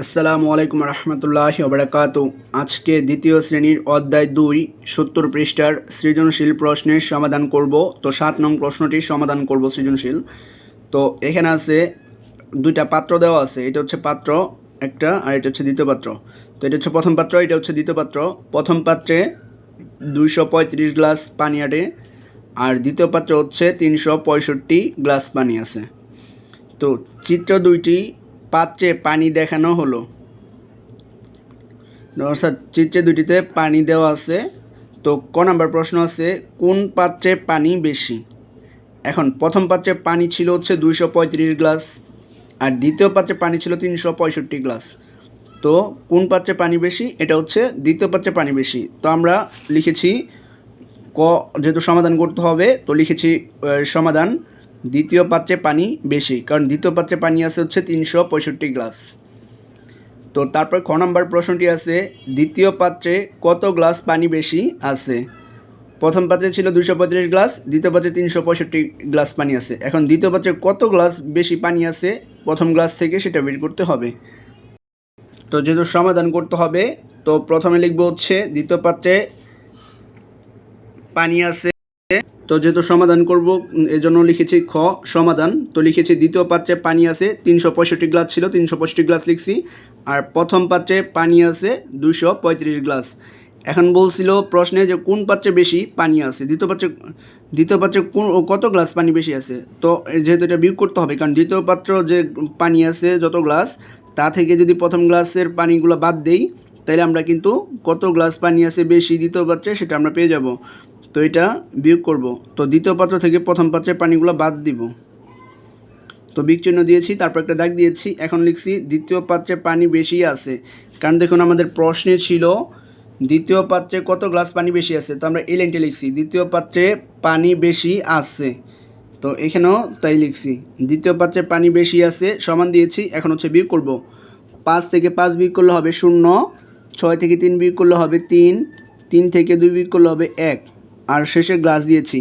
আসসালামু আলাইকুম রহমতুল্লাহি ওয়া বারাকাতু। আজকে দ্বিতীয় শ্রেণীর অধ্যায় 2 70 পৃষ্ঠার সৃজনশীল প্রশ্নের সমাধান করব। তো 7 নং প্রশ্নটির সমাধান করব সৃজনশীল। তো এখানে আছে দুইটা পাত্র দেওয়া আছে, এটা হচ্ছে পাত্র একটা আর এটা হচ্ছে দ্বিতীয় পাত্র। তো এটা হচ্ছে প্রথম পাত্র, এটা হচ্ছে দ্বিতীয় পাত্র। প্রথম পাত্রে 235 গ্লাস পানি আটে আর দ্বিতীয় পাত্রে হচ্ছে 365 গ্লাস পানি আছে। তো চিত্র দুইটি পাত্রে পানি দেখানো হলো, অর্থাৎ চিত্রে দুটিতে পানি দেওয়া আছে। তো ক নাম্বার প্রশ্ন আছে কোন পাত্রে পানি বেশি। এখন প্রথম পাত্রে পানি ছিল হচ্ছে 235 গ্লাস আর দ্বিতীয় পাত্রে পানি ছিল 365 গ্লাস। তো কোন পাত্রে পানি বেশি, এটা হচ্ছে দ্বিতীয় পাত্রে পানি বেশি। তো আমরা লিখেছি ক, যেহেতু সমাধান করতে হবে তো লিখেছি সমাধান দ্বিতীয় পাত্রে পানি বেশি, কারণ দ্বিতীয় পাত্রে পানি আছে হচ্ছে 365 গ্লাস। তো তারপর খ নম্বর প্রশ্নটি আছে দ্বিতীয় পাত্রে কত গ্লাস পানি বেশি আছে। প্রথম পাত্রে ছিল 235 গ্লাস, দ্বিতীয় পাত্রে 365 গ্লাস পানি আছে। এখন দ্বিতীয় পাত্রে কত গ্লাস বেশি পানি আছে প্রথম গ্লাস থেকে সেটা বের করতে হবে। তো যেহেতু সমাধান করতে হবে তো প্রথমে লিখব হচ্ছে দ্বিতীয় পাত্রে পানি আছে। তো যেহেতু সমাধান করব এজন্য লিখেছি খ সমাধান। তো লিখেছি দ্বিতীয় পাত্রে পানি আছে 365 গ্লাস ছিল, 365 গ্লাস লিখছি। আর প্রথম পাত্রে পানি আছে 235 গ্লাস। এখন বলছিল প্রশ্নে যে কোন পাত্রে বেশি পানি আছে, দ্বিতীয় পাত্রে কোন কত গ্লাস পানি বেশি আছে। তো যেহেতু এটা বিয়োগ করতে হবে, কারণ দ্বিতীয় পাত্র যে পানি আছে যত গ্লাস তা থেকে যদি প্রথম গ্লাসের পানিগুলো বাদ দেই তাহলে আমরা কিন্তু কত গ্লাস পানি আছে বেশি দ্বিতীয় পাত্রে সেটা আমরা পেয়ে যাব। তো এটা বিয়োগ করব। তো দ্বিতীয় পাত্র থেকে প্রথম পাত্রের পানিগুলো বাদ দিব। তো বিয়োগ চিহ্ন দিয়েছি, তারপর একটা দাগ দিয়েছি। এখন লিখছি দ্বিতীয় পাত্রে পানি বেশি আছে, কারণ দেখুন আমাদের প্রশ্নে ছিল দ্বিতীয় পাত্রে কত গ্লাস পানি বেশি আছে। তো আমরা এই লাইনটা লিখছি দ্বিতীয় পাত্রে পানি বেশি আছে। তো এখানেও তাই লিখছি দ্বিতীয় পাত্রে পানি বেশি আছে সমান দিয়েছি। এখন হচ্ছে বিয়োগ করব। 5 থেকে 5 বিয়োগ করলে হবে 0, 6 থেকে 3 বিয়োগ করলে হবে 3, 3 থেকে 2 বিয়োগ করলে হবে 1 আর শেষে গ্লাস দিয়েছি,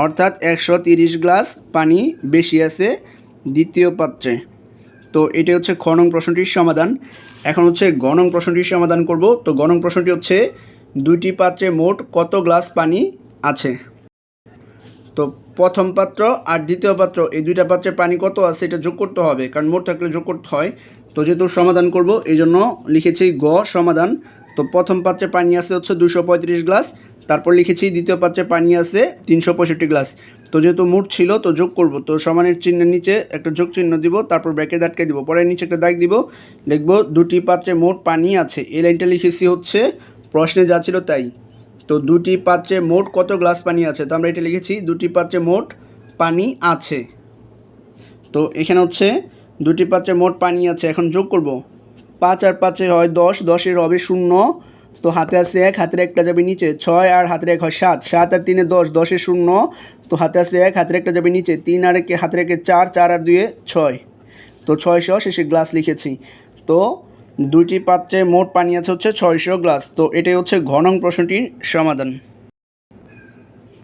অর্থাৎ 130 গ্লাস পানি বেশি আছে দ্বিতীয় পাত্রে। তো এটা হচ্ছে খ নং প্রশ্নটির সমাধান। এখন হচ্ছে গ নং প্রশ্নটির সমাধান করব। তো গ নং প্রশ্নটি হচ্ছে দুইটি পাত্রে মোট কত গ্লাস পানি আছে। তো প্রথম পাত্র আর দ্বিতীয় পাত্র এই দুইটা পাত্রে পানি কত আছে এটা যোগ করতে হবে, কারণ মোট থাকলে যোগ করতে হয়। তো যেহেতু সমাধান করব এই জন্য লিখেছি গ সমাধান। তো প্রথম পাত্রে পানি আছে হচ্ছে 235 গ্লাস, তারপর লিখেছি দ্বিতীয় পাত্রে পানি আছে 365 গ্লাস। তো যেহেতু মোট ছিল তো যোগ করব। তো সমানের চিহ্নের নিচে একটা যোগ চিহ্ন দিব, তারপর ব্র্যাকেট আটকে দিব, পরে নিচে একটা দাগ দিব, লিখব দুটি পাত্রে মোট পানি আছে। এই লাইনটা লিখেছি হচ্ছে প্রশ্নে যা ছিল তাই। তো দুটি পাত্রে মোট কত গ্লাস পানি আছে, তো আমরা এটা লিখেছি দুটি পাত্রে মোট পানি আছে। তো এখানে হচ্ছে দুটি পাত্রে মোট পানি আছে। এখন যোগ করব। 5 আর 5 হয় 10, 10 হবে 0। তো হাতে আছে 1, হাতের একটা যাবে নিচে, 6 আর হাতের 1 হয় 7, 7 আর 3 10, 10 0। তো হাতে আছে 1, হাতের একটা যাবে নিচে, 3 আর 1 হাতের 1 4, 4 আর 2 6। তো 600 শেষে গ্লাস লিখেছি। তো দুটি পাত্রে মোট পানি আছে হচ্ছে 600 গ্লাস। তো এটাই হচ্ছে ঘ নং প্রশ্নটির সমাধান।